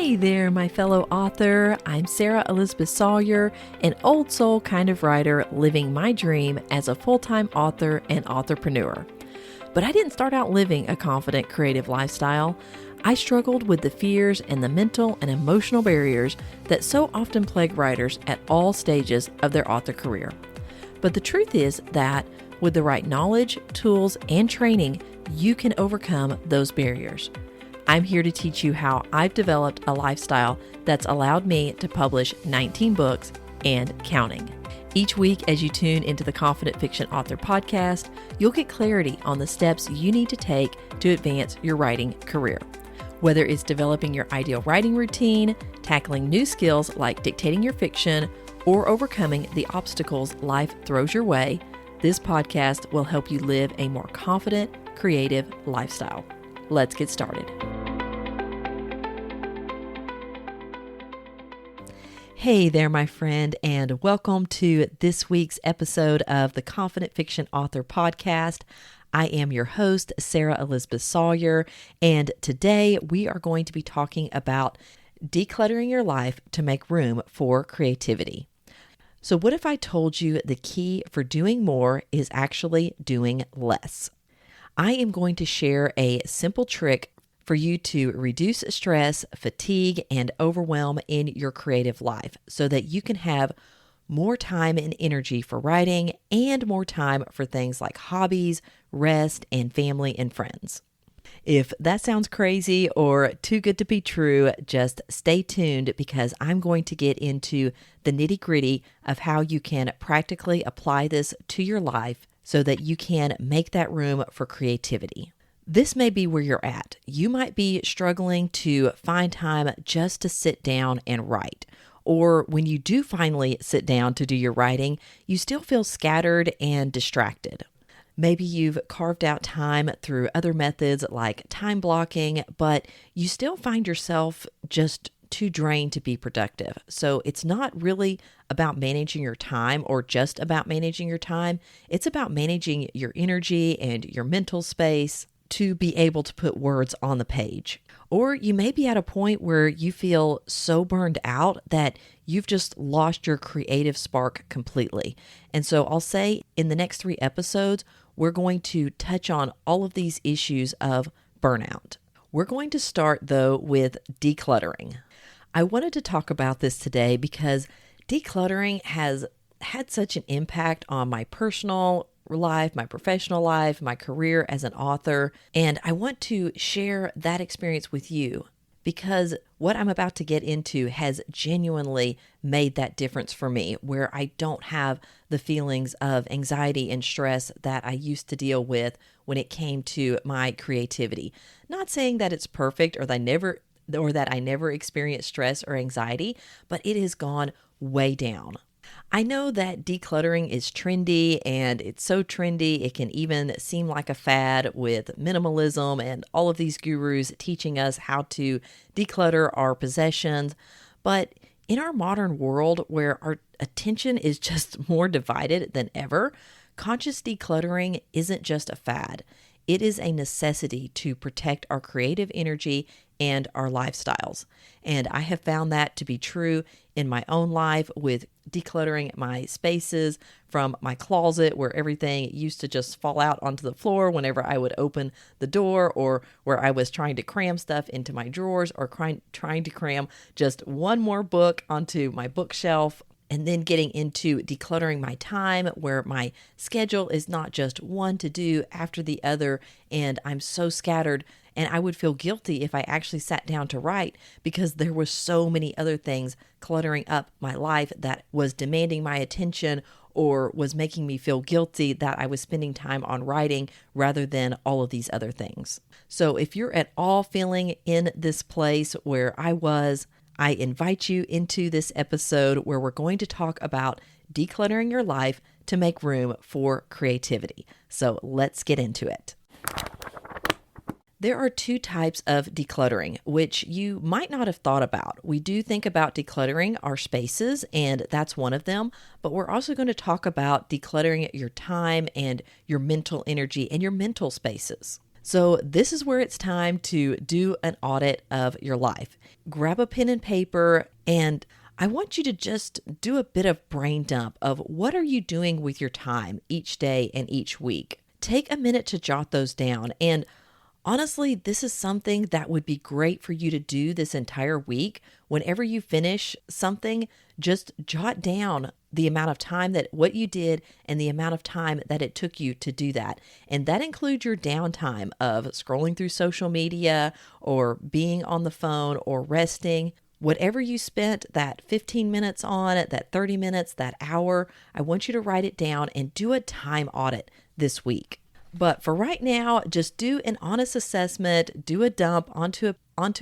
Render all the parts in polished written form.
Hey there, my fellow author. I'm Sarah Elizabeth Sawyer, an old soul kind of writer living my dream as a full-time author and authorpreneur. But I didn't start out living a confident, creative lifestyle. I struggled with the fears and the mental and emotional barriers that so often plague writers at all stages of their author career. But the truth is that with the right knowledge, tools, and training, you can overcome those barriers. I'm here to teach you how I've developed a lifestyle that's allowed me to publish 19 books and counting. Each week, as you tune into the Confident Fiction Author podcast, you'll get clarity on the steps you need to take to advance your writing career. Whether it's developing your ideal writing routine, tackling new skills like dictating your fiction, or overcoming the obstacles life throws your way, this podcast will help you live a more confident, creative lifestyle. Let's get started. Hey there, my friend, and welcome to this week's episode of the Confident Fiction Author podcast. I am your host, Sarah Elizabeth Sawyer, and today we are going to be talking about decluttering your life to make room for creativity. So what if I told you the key for doing more is actually doing less? I am going to share a simple trick for you to reduce stress, fatigue, and overwhelm in your creative life so that you can have more time and energy for writing and more time for things like hobbies, rest, and family and friends. If that sounds crazy or too good to be true, just stay tuned because I'm going to get into the nitty-gritty of how you can practically apply this to your life so that you can make that room for creativity. This may be where you're at. You might be struggling to find time just to sit down and write. Or when you do finally sit down to do your writing, you still feel scattered and distracted. Maybe you've carved out time through other methods like time blocking, but you still find yourself just too drained to be productive. So it's not really about managing your time or just about managing your time. It's about managing your energy and your mental space to be able to put words on the page. Or you may be at a point where you feel so burned out that you've just lost your creative spark completely. And so I'll say in the next 3 episodes, we're going to touch on all of these issues of burnout. We're going to start though with decluttering. I wanted to talk about this today because decluttering has had such an impact on my personal life, my professional life, my career as an author, and I want to share that experience with you because what I'm about to get into has genuinely made that difference for me, where I don't have the feelings of anxiety and stress that I used to deal with when it came to my creativity. Not saying that it's perfect or that I never experienced stress or anxiety, but it has gone way down. I know that decluttering is trendy, and it's so trendy it can even seem like a fad with minimalism and all of these gurus teaching us how to declutter our possessions. But in our modern world where our attention is just more divided than ever, conscious decluttering isn't just a fad. It is a necessity to protect our creative energy and our lifestyles. And I have found that to be true in my own life with decluttering my spaces from my closet where everything used to just fall out onto the floor whenever I would open the door, or where I was trying to cram stuff into my drawers, or trying to cram just one more book onto my bookshelf. And then getting into decluttering my time where my schedule is not just one to do after the other, and I'm so scattered, and I would feel guilty if I actually sat down to write because there was so many other things cluttering up my life that was demanding my attention or was making me feel guilty that I was spending time on writing rather than all of these other things. So if you're at all feeling in this place where I was, I invite you into this episode where we're going to talk about decluttering your life to make room for creativity. So let's get into it. There are 2 types of decluttering, which you might not have thought about. We do think about decluttering our spaces, and that's one of them, but we're also going to talk about decluttering your time and your mental energy and your mental spaces. So this is where it's time to do an audit of your life. Grab a pen and paper, and I want you to just do a bit of brain dump of what are you doing with your time each day and each week. Take a minute to jot those down. And honestly, this is something that would be great for you to do this entire week. Whenever you finish something, just jot down the amount of time that what you did and the amount of time that it took you to do that. And that includes your downtime of scrolling through social media or being on the phone or resting. Whatever you spent that 15 minutes on, that 30 minutes, that hour, I want you to write it down and do a time audit this week. But for right now, just do an honest assessment, do a dump onto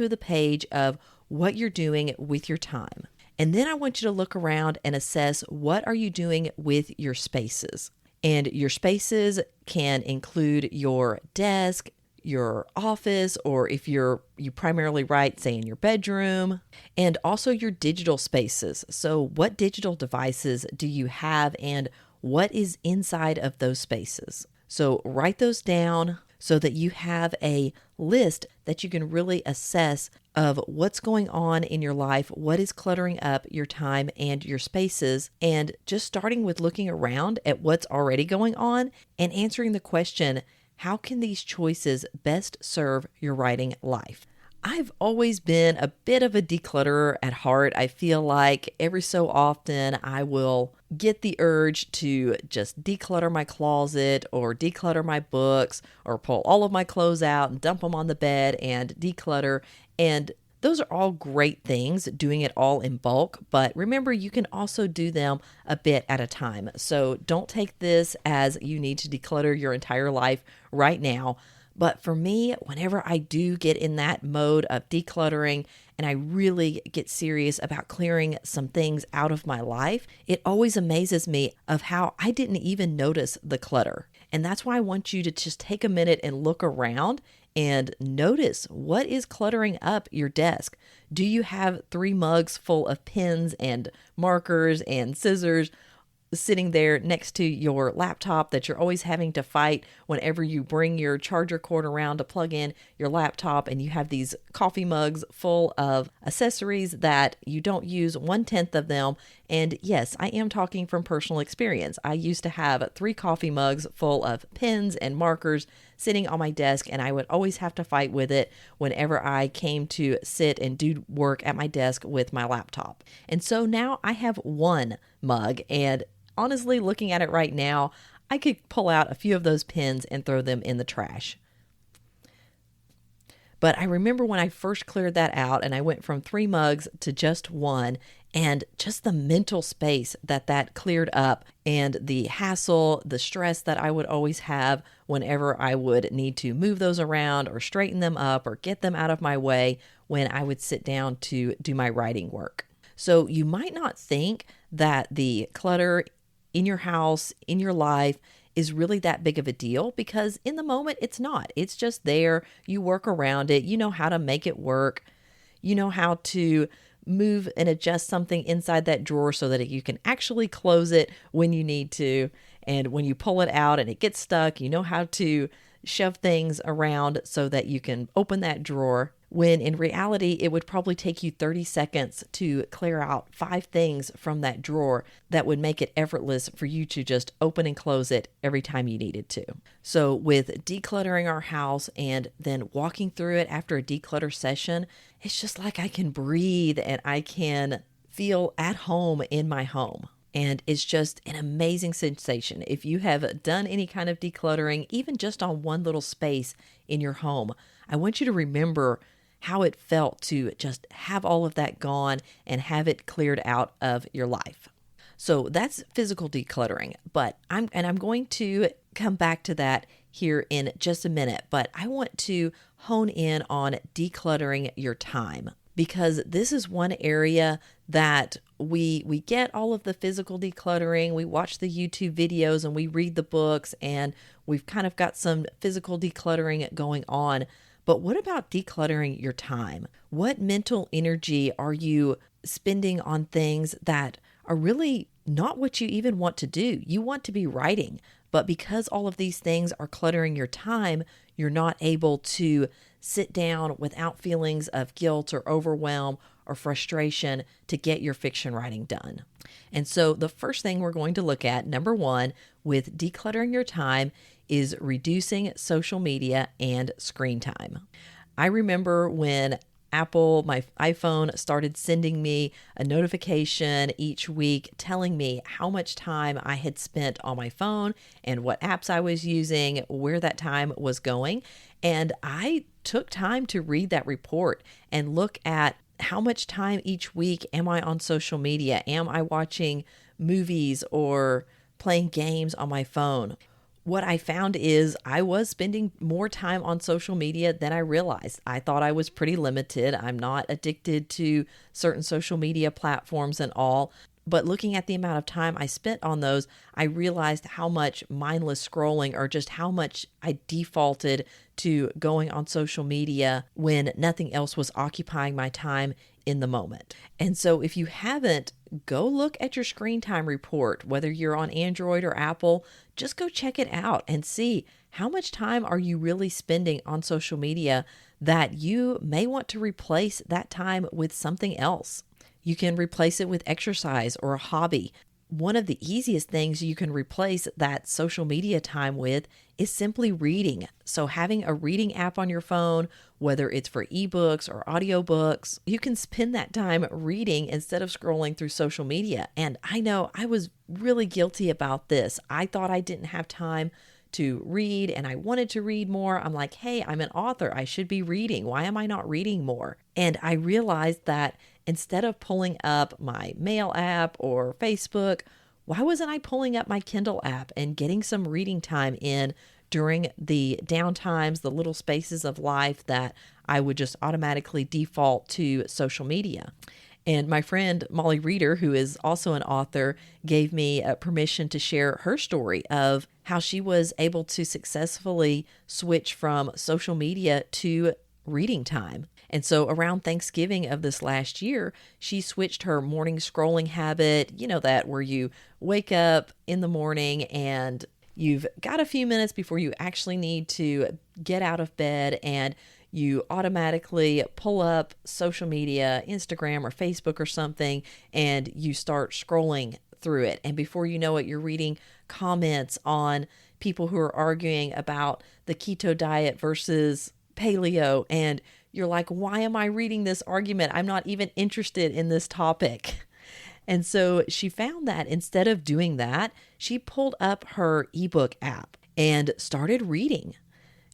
the page of what you're doing with your time. And then I want you to look around and assess what are you doing with your spaces. And your spaces can include your desk, your office, or if you primarily write, say, in your bedroom, and also your digital spaces. So what digital devices do you have and what is inside of those spaces? So write those down so that you have a list that you can really assess of what's going on in your life, what is cluttering up your time and your spaces, and just starting with looking around at what's already going on and answering the question, how can these choices best serve your writing life? I've always been a bit of a declutterer at heart. I feel like every so often I will get the urge to just declutter my closet or declutter my books or pull all of my clothes out and dump them on the bed and declutter. And those are all great things, doing it all in bulk. But remember, you can also do them a bit at a time. So don't take this as you need to declutter your entire life right now. But for me, whenever I do get in that mode of decluttering and I really get serious about clearing some things out of my life, it always amazes me of how I didn't even notice the clutter. And that's why I want you to just take a minute and look around and notice what is cluttering up your desk. Do you have 3 mugs full of pens and markers and scissors sitting there next to your laptop that you're always having to fight whenever you bring your charger cord around to plug in your laptop, and you have these coffee mugs full of accessories that you don't use 1/10 of them? And yes, I am talking from personal experience. I used to have 3 coffee mugs full of pens and markers sitting on my desk, and I would always have to fight with it whenever I came to sit and do work at my desk with my laptop. And so now I have 1 mug, and honestly, looking at it right now, I could pull out a few of those pens and throw them in the trash. But I remember when I first cleared that out and I went from 3 mugs to just 1, and just the mental space that cleared up and the hassle, the stress that I would always have whenever I would need to move those around or straighten them up or get them out of my way when I would sit down to do my writing work. So you might not think that the clutter in your house, in your life, is really that big of a deal, because in the moment it's not. It's just there. You work around it. You know how to make it work. You know how to move and adjust something inside that drawer so that you can actually close it when you need to. And when you pull it out and it gets stuck, you know how to shove things around so that you can open that drawer, when in reality, it would probably take you 30 seconds to clear out 5 things from that drawer that would make it effortless for you to just open and close it every time you needed to. So with decluttering our house and then walking through it after a declutter session, it's just like I can breathe and I can feel at home in my home. And it's just an amazing sensation. If you have done any kind of decluttering, even just on one little space in your home, I want you to remember how it felt to just have all of that gone and have it cleared out of your life. So that's physical decluttering, but I'm going to come back to that here in just a minute, but I want to hone in on decluttering your time, because this is one area that we get all of the physical decluttering. We watch the YouTube videos and we read the books, and we've kind of got some physical decluttering going on. But what about decluttering your time? What mental energy are you spending on things that are really not what you even want to do? You want to be writing, But because all of these things are cluttering your time, you're not able to sit down without feelings of guilt or overwhelm or frustration to get your fiction writing done. And so the first thing we're going to look at, number one, with decluttering your time is reducing social media and screen time. I remember when Apple, my iPhone, started sending me a notification each week telling me how much time I had spent on my phone and what apps I was using, where that time was going. And I took time to read that report and look at how much time each week am I on social media? Am I watching movies or playing games on my phone? What I found is I was spending more time on social media than I realized. I thought I was pretty limited. I'm not addicted to certain social media platforms and all. But looking at the amount of time I spent on those, I realized how much mindless scrolling or just how much I defaulted to going on social media when nothing else was occupying my time in the moment. And so if you haven't, go look at your screen time report, whether you're on Android or Apple, just go check it out and see how much time are you really spending on social media that you may want to replace that time with something else. You can replace it with exercise or a hobby. One of the easiest things you can replace that social media time with is simply reading. So having a reading app on your phone, whether it's for ebooks or audiobooks, you can spend that time reading instead of scrolling through social media. And I know I was really guilty about this. I thought I didn't have time to read and I wanted to read more. I'm like, hey, I'm an author. I should be reading. Why am I not reading more? And I realized that instead of pulling up my mail app or Facebook, why wasn't I pulling up my Kindle app and getting some reading time in during the downtimes, the little spaces of life that I would just automatically default to social media? And my friend Molly Reeder, who is also an author, gave me permission to share her story of how she was able to successfully switch from social media to reading time. And so around Thanksgiving of this last year, she switched her morning scrolling habit, that where you wake up in the morning and you've got a few minutes before you actually need to get out of bed and you automatically pull up social media, Instagram or Facebook or something, and you start scrolling through it. And before you know it, you're reading comments on people who are arguing about the keto diet versus paleo. And you're like, why am I reading this argument? I'm not even interested in this topic. And so she found that instead of doing that, she pulled up her ebook app and started reading.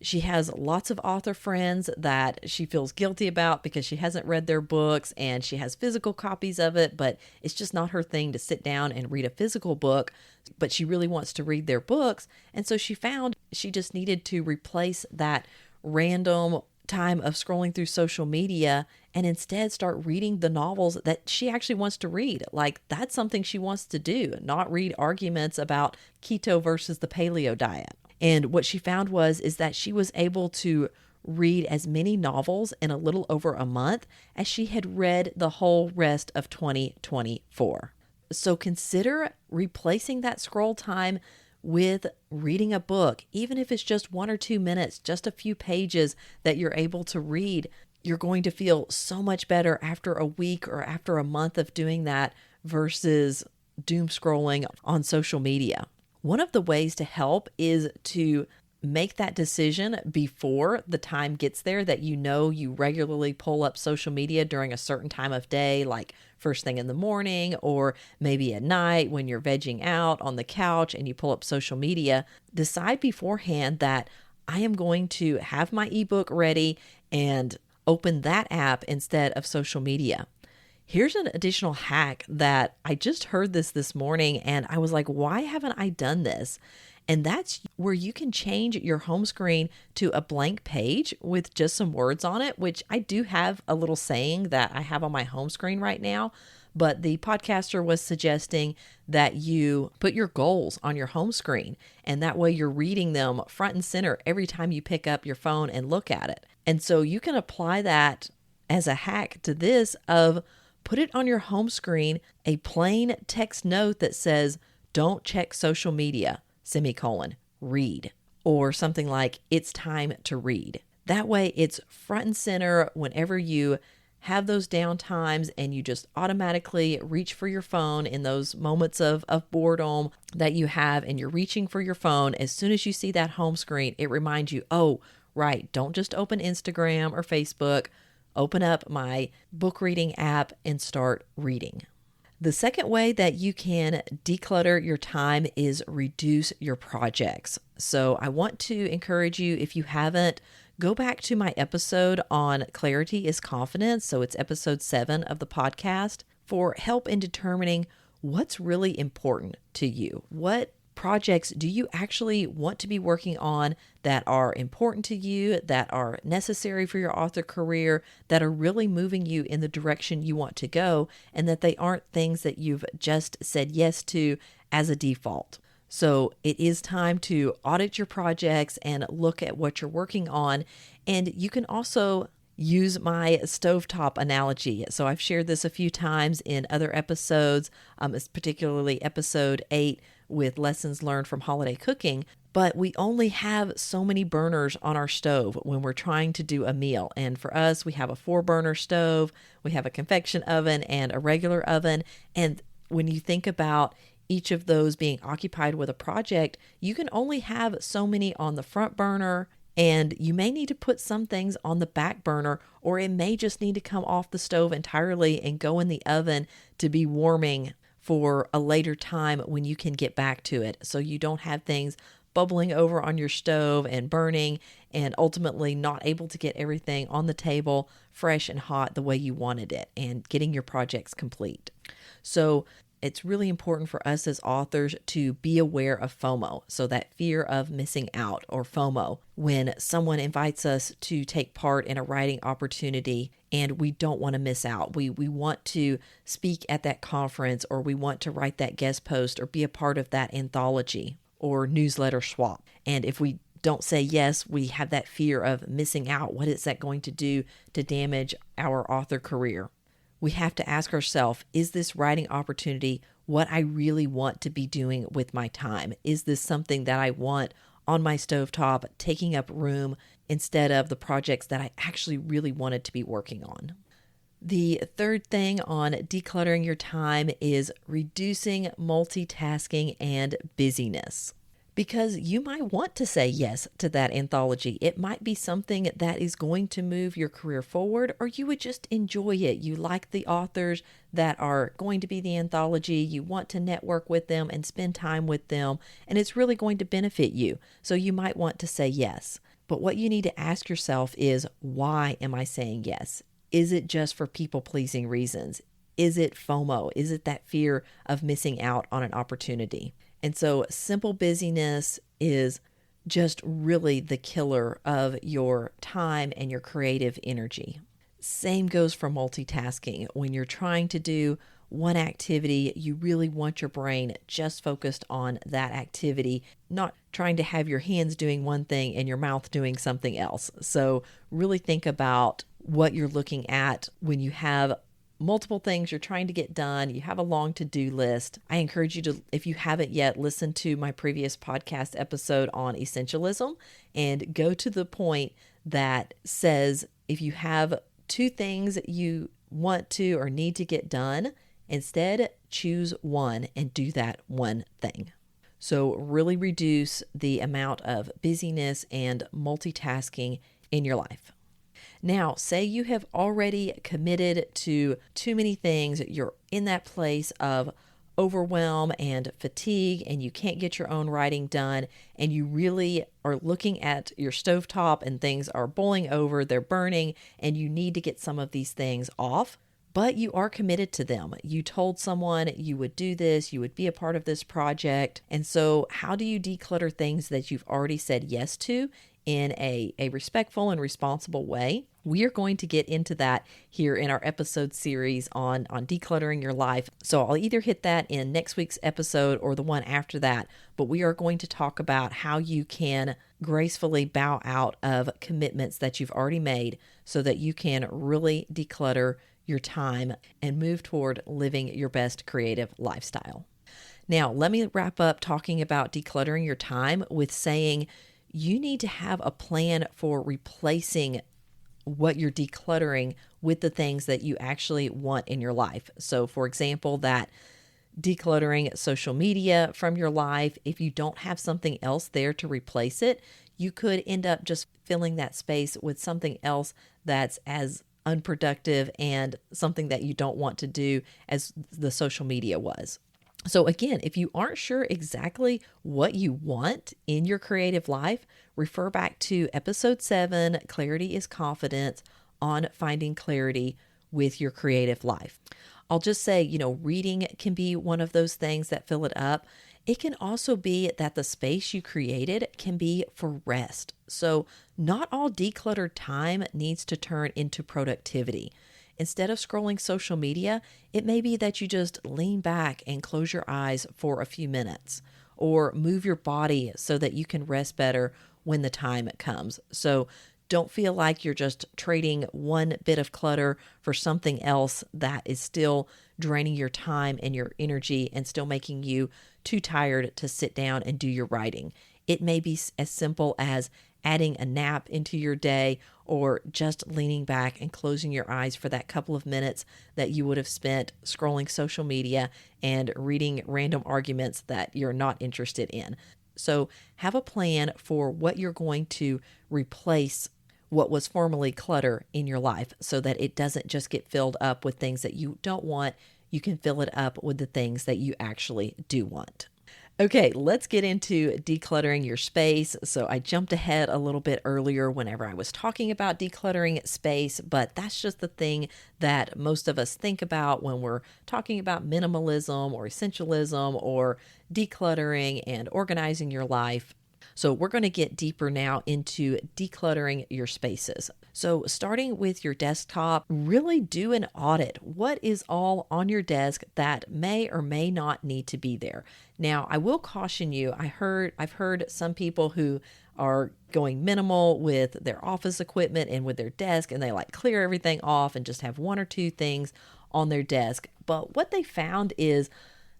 She has lots of author friends that she feels guilty about because she hasn't read their books and she has physical copies of it, but it's just not her thing to sit down and read a physical book, but she really wants to read their books. And so she found she just needed to replace that random time of scrolling through social media and instead start reading the novels that she actually wants to read. Like that's something she wants to do, not read arguments about keto versus the paleo diet. And what she found is that she was able to read as many novels in a little over a month as she had read the whole rest of 2024. So consider replacing that scroll time with reading a book, even if it's just 1 or 2 minutes, just a few pages that you're able to read. You're going to feel so much better after a week or after a month of doing that versus doom scrolling on social media. One of the ways to help is to make that decision before the time gets there that you regularly pull up social media during a certain time of day, like first thing in the morning or maybe at night when you're vegging out on the couch and you pull up social media. Decide beforehand that I am going to have my ebook ready and open that app instead of social media. Here's an additional hack that I just heard this morning and I was like, why haven't I done this? And that's where you can change your home screen to a blank page with just some words on it, which I do have a little saying that I have on my home screen right now. But the podcaster was suggesting that you put your goals on your home screen. And that way you're reading them front and center every time you pick up your phone and look at it. And so you can apply that as a hack to this of put it on your home screen, a plain text note that says, don't check social media. semicolon, read, or something like, it's time to read. That way it's front and center whenever you have those down times and you just automatically reach for your phone in those moments of boredom that you have, and you're reaching for your phone. As soon as you see that home screen, it reminds you, oh, right, don't just open Instagram or Facebook, open up my book reading app and start reading. The second way that you can declutter your time is reduce your projects. So I want to encourage you, if you haven't, go back to my episode on clarity is confidence. So it's episode 7 of the podcast for help in determining what's really important to you. What projects do you actually want to be working on that are important to you, that are necessary for your author career, that are really moving you in the direction you want to go, and that they aren't things that you've just said yes to as a default. So it is time to audit your projects and look at what you're working on. And you can also use my stovetop analogy. So I've shared this a few times in other episodes, particularly episode 8 with lessons learned from holiday cooking. But we only have so many burners on our stove when we're trying to do a meal. And for us, we have a 4-burner stove, we have a convection oven and a regular oven. And when you think about each of those being occupied with a project, you can only have so many on the front burner, and you may need to put some things on the back burner, or it may just need to come off the stove entirely and go in the oven to be warming for a later time when you can get back to it. So you don't have things bubbling over on your stove and burning and ultimately not able to get everything on the table fresh and hot the way you wanted it and getting your projects complete. So it's really important for us as authors to be aware of FOMO. So that fear of missing out, or FOMO, when someone invites us to take part in a writing opportunity and we don't want to miss out. We want to speak at that conference, or we want to write that guest post or be a part of that anthology or newsletter swap. And if we don't say yes, we have that fear of missing out. What is that going to do to damage our author career? We have to ask ourselves, is this writing opportunity what I really want to be doing with my time? Is this something that I want on my stovetop, taking up room instead of the projects that I actually really wanted to be working on? The third thing on decluttering your time is reducing multitasking and busyness. Because you might want to say yes to that anthology. It might be something that is going to move your career forward, or you would just enjoy it. You like the authors that are going to be the anthology. You want to network with them and spend time with them, and it's really going to benefit you. So you might want to say yes. But what you need to ask yourself is, why am I saying yes? Is it just for people-pleasing reasons? Is it FOMO? Is it that fear of missing out on an opportunity? And so simple busyness is just really the killer of your time and your creative energy. Same goes for multitasking. When you're trying to do one activity, you really want your brain just focused on that activity, not trying to have your hands doing one thing and your mouth doing something else. So really think about what you're looking at when you have multiple things you're trying to get done. You have a long to-do list. I encourage you to, if you haven't yet, listen to my previous podcast episode on essentialism and go to the point that says if you have 2 things you want to or need to get done, instead choose one and do that one thing. So really reduce the amount of busyness and multitasking in your life. Now, say you have already committed to too many things. You're in that place of overwhelm and fatigue, and you can't get your own writing done, and you really are looking at your stovetop and things are boiling over, they're burning, and you need to get some of these things off, but you are committed to them. You told someone you would do this, you would be a part of this project. And so how do you declutter things that you've already said yes to in a respectful and responsible way? We are going to get into that here in our episode series on decluttering your life. So I'll either hit that in next week's episode or the one after that, but we are going to talk about how you can gracefully bow out of commitments that you've already made so that you can really declutter your time and move toward living your best creative lifestyle. Now, let me wrap up talking about decluttering your time with saying you need to have a plan for replacing what you're decluttering with the things that you actually want in your life. So, for example, that decluttering social media from your life, if you don't have something else there to replace it, you could end up just filling that space with something else that's as unproductive and something that you don't want to do as the social media was. So again, if you aren't sure exactly what you want in your creative life, refer back to episode 7, Clarity is Confidence, on finding clarity with your creative life. I'll just say, reading can be one of those things that fill it up. It can also be that the space you created can be for rest. So not all decluttered time needs to turn into productivity. Instead of scrolling social media, it may be that you just lean back and close your eyes for a few minutes, or move your body so that you can rest better when the time comes. So don't feel like you're just trading one bit of clutter for something else that is still draining your time and your energy and still making you too tired to sit down and do your writing. It may be as simple as adding a nap into your day, or just leaning back and closing your eyes for that couple of minutes that you would have spent scrolling social media and reading random arguments that you're not interested in. So have a plan for what you're going to replace what was formerly clutter in your life, so that it doesn't just get filled up with things that you don't want. You can fill it up with the things that you actually do want. Okay, let's get into decluttering your space. So I jumped ahead a little bit earlier whenever I was talking about decluttering space, but that's just the thing that most of us think about when we're talking about minimalism or essentialism or decluttering and organizing your life. So we're going to get deeper now into decluttering your spaces. So starting with your desktop, really do an audit. What is all on your desk that may or may not need to be there? Now, I will caution you, I've heard some people who are going minimal with their office equipment and with their desk, and they clear everything off and just have one or two things on their desk. But what they found is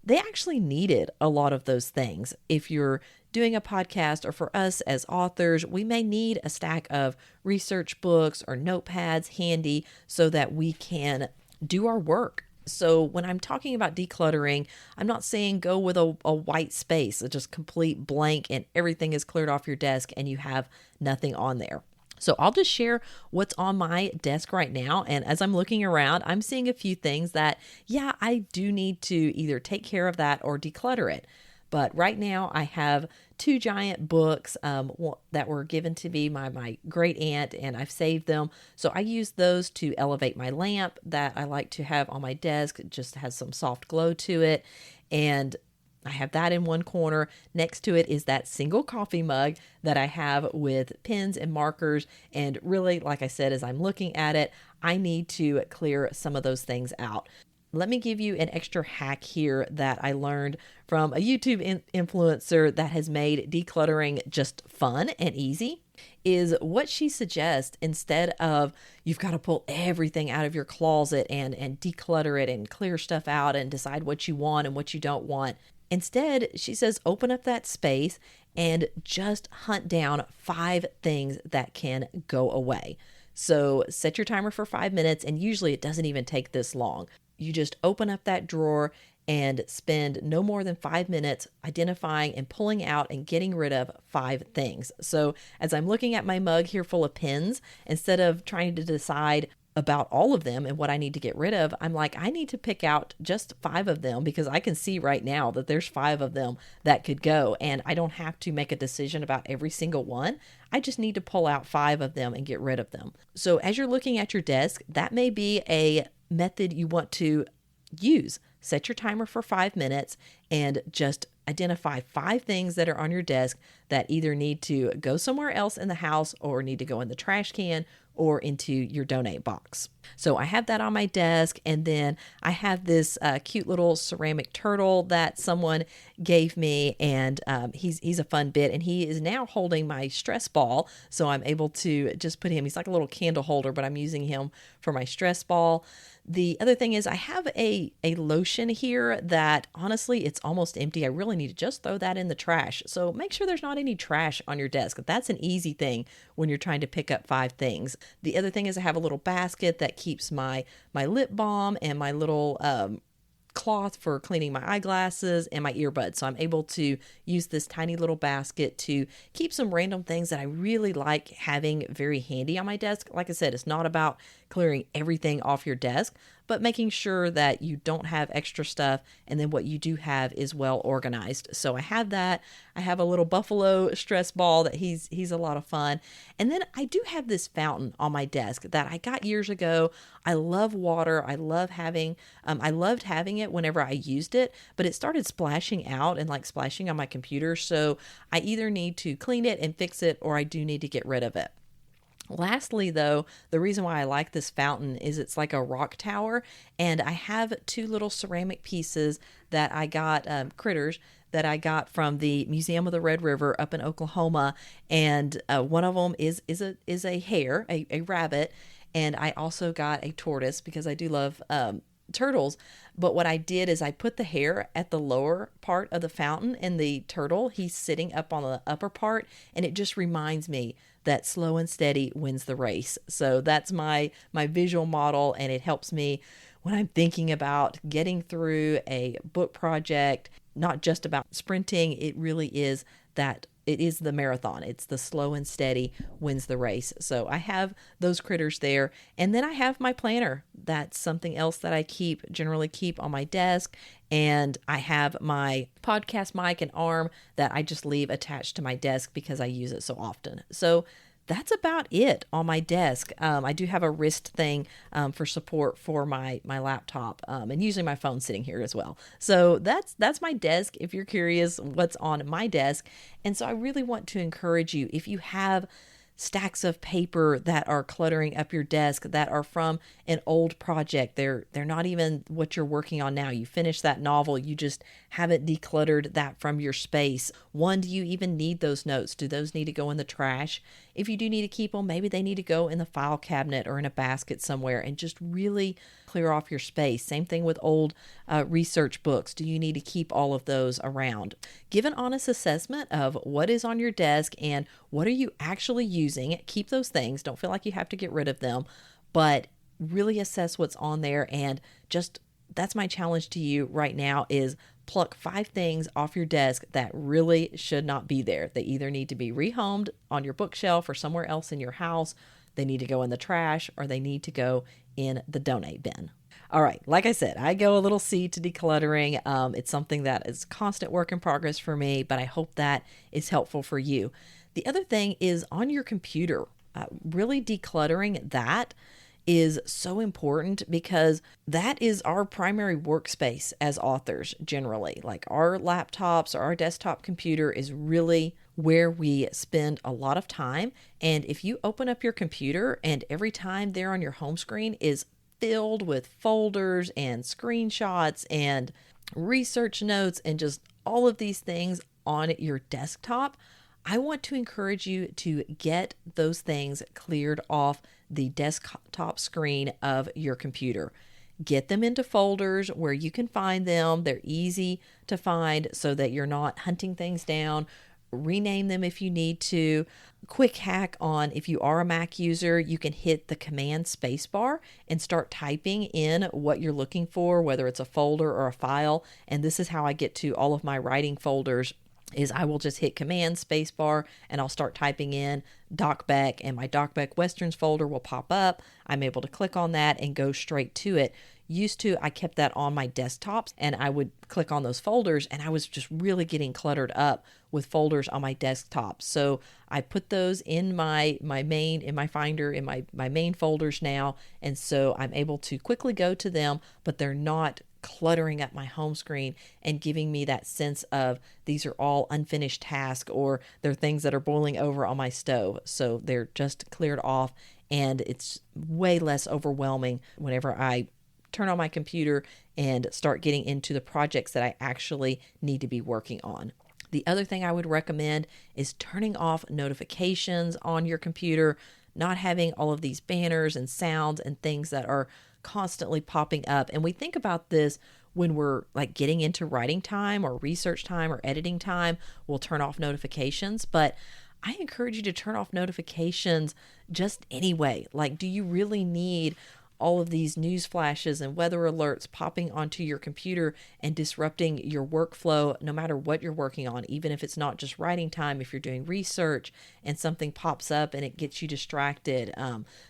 they actually needed a lot of those things. If you're doing a podcast, or for us as authors, we may need a stack of research books or notepads handy so that we can do our work. So when I'm talking about decluttering, I'm not saying go with a white space, a just complete blank and everything is cleared off your desk and you have nothing on there. So I'll just share what's on my desk right now. And as I'm looking around, I'm seeing a few things that, I do need to either take care of that or declutter it. But right now I have 2 giant books that were given to me by my great aunt, and I've saved them. So I use those to elevate my lamp that I like to have on my desk. It just has some soft glow to it. And I have that in one corner. Next to it is that single coffee mug that I have with pens and markers. And really, like I said, as I'm looking at it, I need to clear some of those things out. Let me give you an extra hack here that I learned from a YouTube influencer that has made decluttering just fun and easy. Is what she suggests, instead of you've got to pull everything out of your closet and declutter it and clear stuff out and decide what you want and what you don't want. Instead, she says, open up that space and just hunt down 5 things that can go away. So set your timer for 5 minutes, and usually it doesn't even take this long. You just open up that drawer and spend no more than 5 minutes identifying and pulling out and getting rid of 5 things. So as I'm looking at my mug here full of pens, instead of trying to decide about all of them and what I need to get rid of, I'm like, I need to pick out just 5 of them, because I can see right now that there's 5 of them that could go, and I don't have to make a decision about every single one. I just need to pull out 5 of them and get rid of them. So as you're looking at your desk, that may be a method you want to use. Set your timer for 5 minutes and just identify 5 things that are on your desk that either need to go somewhere else in the house, or need to go in the trash can, or into your donate box. So I have that on my desk, and then I have this cute little ceramic turtle that someone gave me, and he's a fun bit, and he is now holding my stress ball, so I'm able to just put him, he's like a little candle holder, but I'm using him for my stress ball. The other thing is I have a lotion here that honestly, it's almost empty. I really need to just throw that in the trash. So make sure there's not any trash on your desk. That's an easy thing when you're trying to pick up 5 things. The other thing is I have a little basket that keeps my lip balm and my little cloth for cleaning my eyeglasses and my earbuds. So I'm able to use this tiny little basket to keep some random things that I really like having very handy on my desk. Like I said, it's not about clearing everything off your desk, but making sure that you don't have extra stuff, and then what you do have is well organized. So I have that. I have a little buffalo stress ball that he's a lot of fun. And then I do have this fountain on my desk that I got years ago. I love water. I loved having it whenever I used it, but it started splashing out and like splashing on my computer. So I either need to clean it and fix it, or I do need to get rid of it. Lastly, though, the reason why I like this fountain is it's like a rock tower, and I have 2 little ceramic pieces that I got, critters that I got from the Museum of the Red River up in Oklahoma, and one of them is a hare, a rabbit, and I also got a tortoise because I do love turtles. But what I did is I put the hare at the lower part of the fountain, and the turtle, he's sitting up on the upper part, and it just reminds me that slow and steady wins the race. So that's my visual model, and it helps me when I'm thinking about getting through a book project, not just about sprinting. It really is that it is the marathon. It's the slow and steady wins the race. So I have those critters there. And then I have my planner. That's something else that I generally keep on my desk. And I have my podcast mic and arm that I just leave attached to my desk because I use it so often. So that's about it on my desk. I do have a wrist thing for support for my laptop, and usually my phone's sitting here as well. So that's my desk if you're curious what's on my desk. And so I really want to encourage you, if you have stacks of paper that are cluttering up your desk that are from an old project. They're not even what you're working on now. You finished that novel, you just haven't decluttered that from your space. One, do you even need those notes? Do those need to go in the trash? If you do need to keep them, maybe they need to go in the file cabinet or in a basket somewhere, and just really clear off your space. Same thing with old research books. Do you need to keep all of those around? Give an honest assessment of what is on your desk and what are you actually using. Keep those things. Don't feel like you have to get rid of them, but really assess what's on there. And just, that's my challenge to you right now, is pluck 5 things off your desk that really should not be there. They either need to be rehomed on your bookshelf or somewhere else in your house. They need to go in the trash, or they need to go in the donate bin. All right, like I said, I go a little C to decluttering. It's something that is constant work in progress for me, but I hope that is helpful for you. The other thing is on your computer, really decluttering that is so important, because that is our primary workspace as authors generally. Like our laptops or our desktop computer is really where we spend a lot of time. And if you open up your computer and every time there on your home screen is filled with folders and screenshots and research notes and just all of these things on your desktop, I want to encourage you to get those things cleared off the desktop screen of your computer. Get them into folders where you can find them. They're easy to find so that you're not hunting things down. Rename them if you need to. Quick hack on, if you are a Mac user, you can hit the Command spacebar and start typing in what you're looking for, whether it's a folder or a file. And this is how I get to all of my writing folders, is I will just hit Command spacebar and I'll start typing in Doc Beck, and my Doc Beck Westerns folder will pop up. I'm able to click on that and go straight to it. Used to, I kept that on my desktops and I would click on those folders, and I was just really getting cluttered up with folders on my desktop. So I put those in my main, in my Finder, in my main folders now. And so I'm able to quickly go to them, but they're not cluttering up my home screen and giving me that sense of these are all unfinished tasks, or they're things that are boiling over on my stove. So they're just cleared off and it's way less overwhelming whenever I turn on my computer and start getting into the projects that I actually need to be working on. The other thing I would recommend is turning off notifications on your computer, not having all of these banners and sounds and things that are constantly popping up. And we think about this when we're like getting into writing time or research time or editing time. We'll turn off notifications, but I encourage you to turn off notifications just anyway. Like, do you really need all of these news flashes and weather alerts popping onto your computer and disrupting your workflow, no matter what you're working on, even if it's not just writing time, if you're doing research and something pops up and it gets you distracted,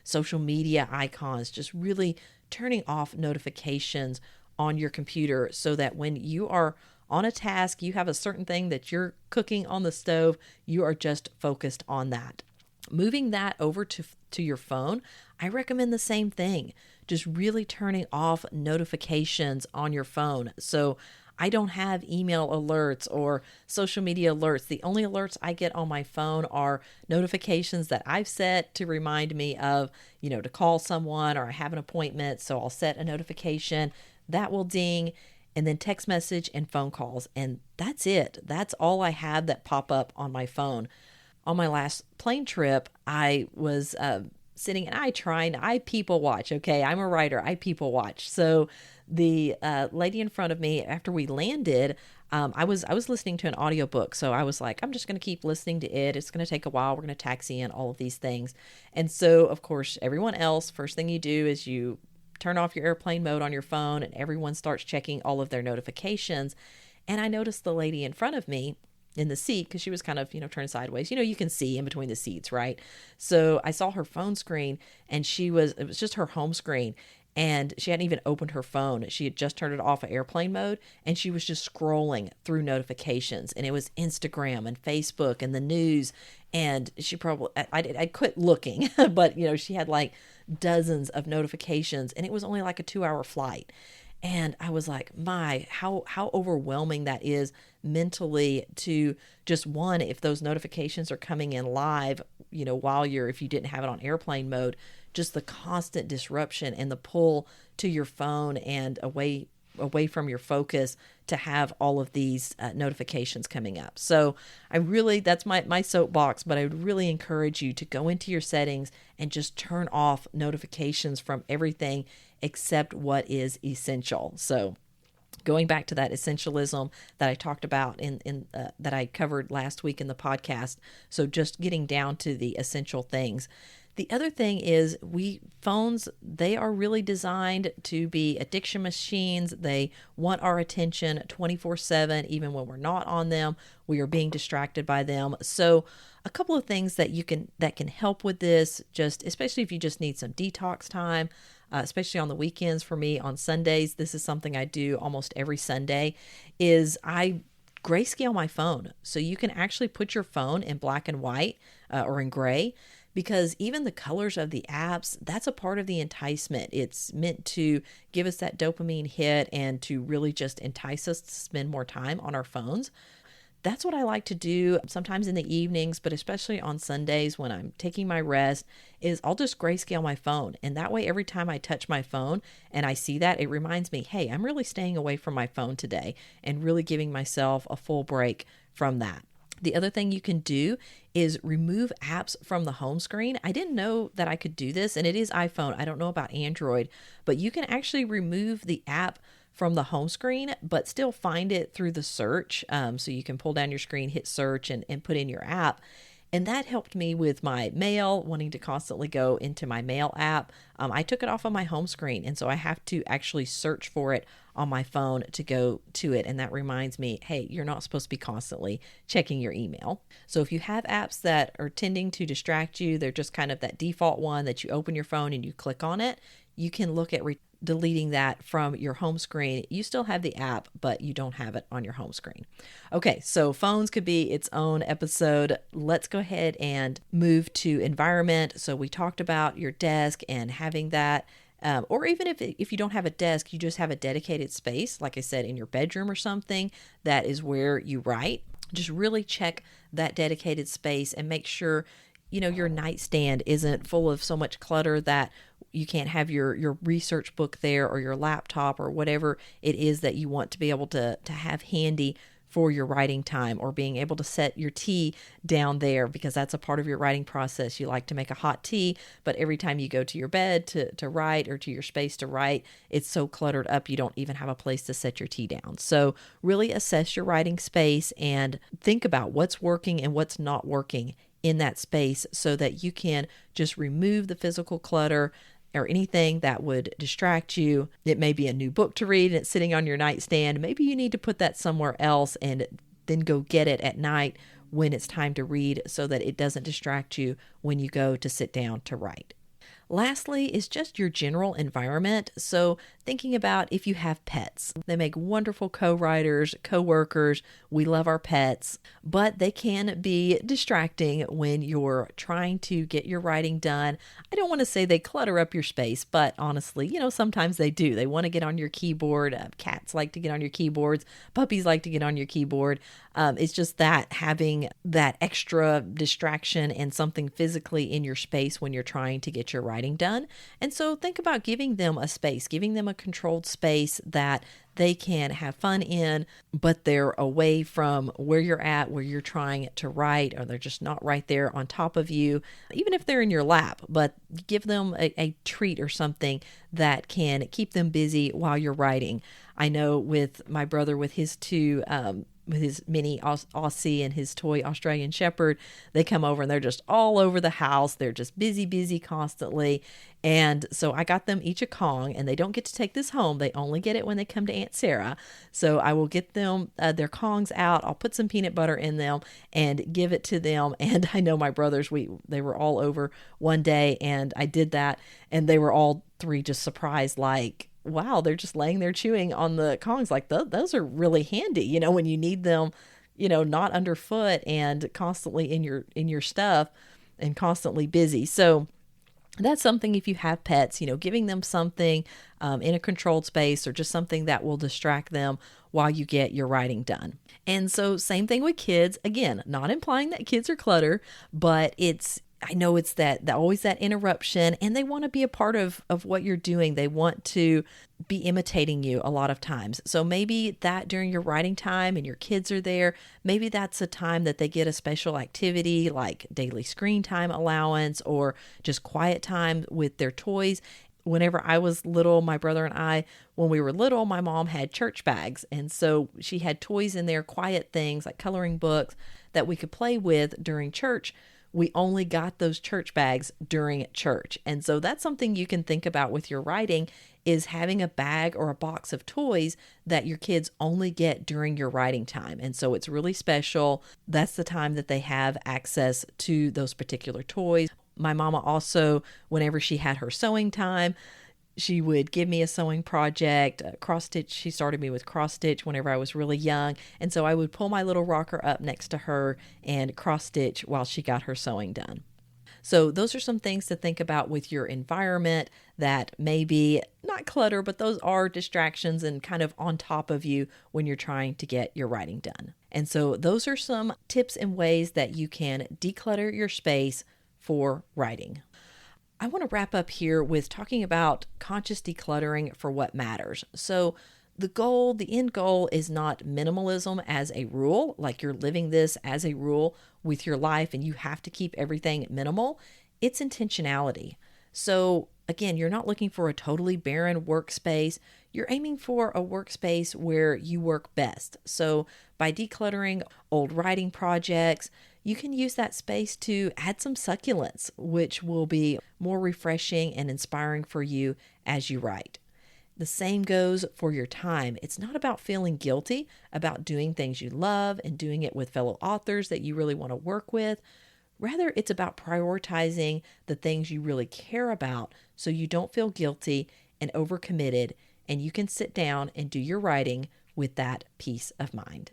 social media icons, just really turning off notifications on your computer so that when you are on a task, you have a certain thing that you're cooking on the stove, you are just focused on that. Moving that over to your phone, I recommend the same thing. Just really turning off notifications on your phone. So I don't have email alerts or social media alerts. The only alerts I get on my phone are notifications that I've set to remind me of, to call someone or I have an appointment. So I'll set a notification that will ding, and then text message and phone calls. And that's it. That's all I have that pop up on my phone. On my last plane trip, I was sitting and I people watch. Okay, I'm a writer. I people watch. So the lady in front of me, after we landed, I was listening to an audiobook. So I was like, I'm just going to keep listening to it. It's going to take a while. We're going to taxi in, all of these things. And so, of course, everyone else, first thing you do is you turn off your airplane mode on your phone and everyone starts checking all of their notifications. And I noticed the lady in front of me in the seat, because she was kind of, turned sideways. You can see in between the seats, right? So I saw her phone screen and it was just her home screen. And she hadn't even opened her phone. She had just turned it off of airplane mode and she was just scrolling through notifications. And it was Instagram and Facebook and the news. And she probably, I quit looking, but she had like dozens of notifications and it was only like a 2-hour flight. And I was like, how overwhelming that is mentally to just if those notifications are coming in live, if you didn't have it on airplane mode, just the constant disruption and the pull to your phone and away from your focus to have all of these notifications coming up. So that's my soapbox, but I would really encourage you to go into your settings and just turn off notifications from everything except what is essential. So going back to that essentialism that I talked about that I covered last week in the podcast. So just getting down to the essential things. The other thing is phones, they are really designed to be addiction machines. They want our attention 24/7, even when we're not on them, we are being distracted by them. So a couple of things that can help with this, just especially if you just need some detox time, especially on the weekends. For me on Sundays, this is something I do almost every Sunday, is I grayscale my phone. So you can actually put your phone in black and white or in gray, because even the colors of the apps, that's a part of the enticement. It's meant to give us that dopamine hit and to really just entice us to spend more time on our phones. That's what I like to do sometimes in the evenings, but especially on Sundays when I'm taking my rest, is I'll just grayscale my phone. And that way, every time I touch my phone and I see that, it reminds me, hey, I'm really staying away from my phone today and really giving myself a full break from that. The other thing you can do is remove apps from the home screen. I didn't know that I could do this, and it is iPhone. I don't know about Android, but you can actually remove the app from the home screen, but still find it through the search. So you can pull down your screen, hit search, and put in your app. And that helped me with my mail, wanting to constantly go into my mail app. I took it off of my home screen, and so I have to actually search for it on my phone to go to it. And that reminds me, hey, you're not supposed to be constantly checking your email. So if you have apps that are tending to distract you, they're just kind of that default one that you open your phone and you click on it, you can look at deleting that from your home screen. You still have the app, but you don't have it on your home screen. Okay, so phones could be its own episode. Let's go ahead and move to environment. So we talked about your desk and having that, or even if you don't have a desk, you just have a dedicated space, like I said, in your bedroom or something, that is where you write. Just really check that dedicated space and make sure your nightstand isn't full of so much clutter that you can't have your research book there, or your laptop, or whatever it is that you want to be able to have handy for your writing time, or being able to set your tea down there, because that's a part of your writing process. You like to make a hot tea, but every time you go to your bed to write, or to your space to write, it's so cluttered up you don't even have a place to set your tea down. So really assess your writing space and think about what's working and what's not working in that space, so that you can just remove the physical clutter or anything that would distract you. It may be a new book to read and it's sitting on your nightstand. Maybe you need to put that somewhere else and then go get it at night when it's time to read, so that it doesn't distract you when you go to sit down to write. Lastly is just your general environment. So thinking about if you have pets. They make wonderful co-writers, co-workers. We love our pets, but they can be distracting when you're trying to get your writing done. I don't want to say they clutter up your space, but honestly, sometimes they do. They want to get on your keyboard. Cats like to get on your keyboards. Puppies like to get on your keyboard. It's just that having that extra distraction and something physically in your space when you're trying to get your writing done. And so think about giving them a space, giving them a controlled space that they can have fun in, but they're away from where you're at, where you're trying to write, or they're just not right there on top of you, even if they're in your lap. But give them a treat or something that can keep them busy while you're writing. I know with my brother, with his two with his mini Aussie and his toy Australian Shepherd, they come over and they're just all over the house. They're just busy constantly. And so I got them each a Kong, and they don't get to take this home. They only get it when they come to Aunt Sarah. So I will get them their Kongs out. I'll put some peanut butter in them and give it to them. And I know my brothers, they were all over one day, and I did that, and they were all three just surprised, like, wow, they're just laying there chewing on the Kongs. Like those are really handy, when you need them, not underfoot and constantly in your stuff and constantly busy. So that's something, if you have pets, giving them something in a controlled space, or just something that will distract them while you get your writing done. And so same thing with kids. Again, not implying that kids are clutter, but I know it's always that interruption, and they want to be a part of what you're doing. They want to be imitating you a lot of times. So maybe that during your writing time and your kids are there, maybe that's a time that they get a special activity like daily screen time allowance, or just quiet time with their toys. Whenever I was little, my brother and I, when we were little, my mom had church bags. And so she had toys in there, quiet things like coloring books that we could play with during church. We only got those church bags during church. And so that's something you can think about with your writing, is having a bag or a box of toys that your kids only get during your writing time. And so it's really special. That's the time that they have access to those particular toys. My mama also, whenever she had her sewing time, she would give me a sewing project, cross stitch. She started me with cross stitch whenever I was really young. And so I would pull my little rocker up next to her and cross stitch while she got her sewing done. So those are some things to think about with your environment that may be not clutter, but those are distractions and kind of on top of you when you're trying to get your writing done. And so those are some tips and ways that you can declutter your space for writing. I want to wrap up here with talking about conscious decluttering for what matters. So the end goal is not minimalism as a rule, like you're living this as a rule with your life and you have to keep everything minimal. It's intentionality. So again, you're not looking for a totally barren workspace. You're aiming for a workspace where you work best. So by decluttering old writing projects, you can use that space to add some succulents, which will be more refreshing and inspiring for you as you write. The same goes for your time. It's not about feeling guilty about doing things you love and doing it with fellow authors that you really want to work with. Rather, it's about prioritizing the things you really care about so you don't feel guilty and overcommitted, and you can sit down and do your writing with that peace of mind.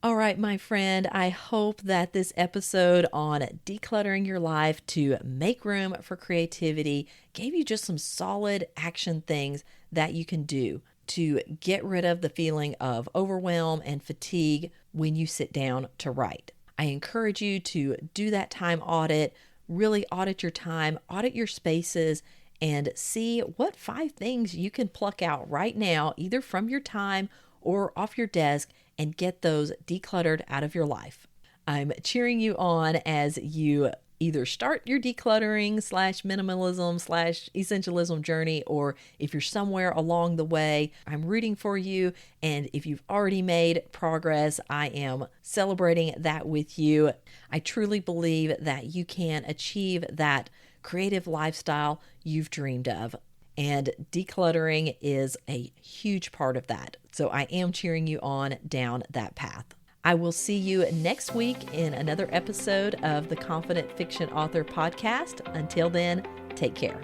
All right, my friend, I hope that this episode on decluttering your life to make room for creativity gave you just some solid action things that you can do to get rid of the feeling of overwhelm and fatigue when you sit down to write. I encourage you to do that time audit, really audit your time, audit your spaces, and see what 5 things you can pluck out right now, either from your time or off your desk, and get those decluttered out of your life. I'm cheering you on as you either start your decluttering slash minimalism slash essentialism journey, or if you're somewhere along the way, I'm rooting for you. And if you've already made progress, I am celebrating that with you. I truly believe that you can achieve that creative lifestyle you've dreamed of. And decluttering is a huge part of that. So I am cheering you on down that path. I will see you next week in another episode of the Confident Fiction Author Podcast. Until then, take care.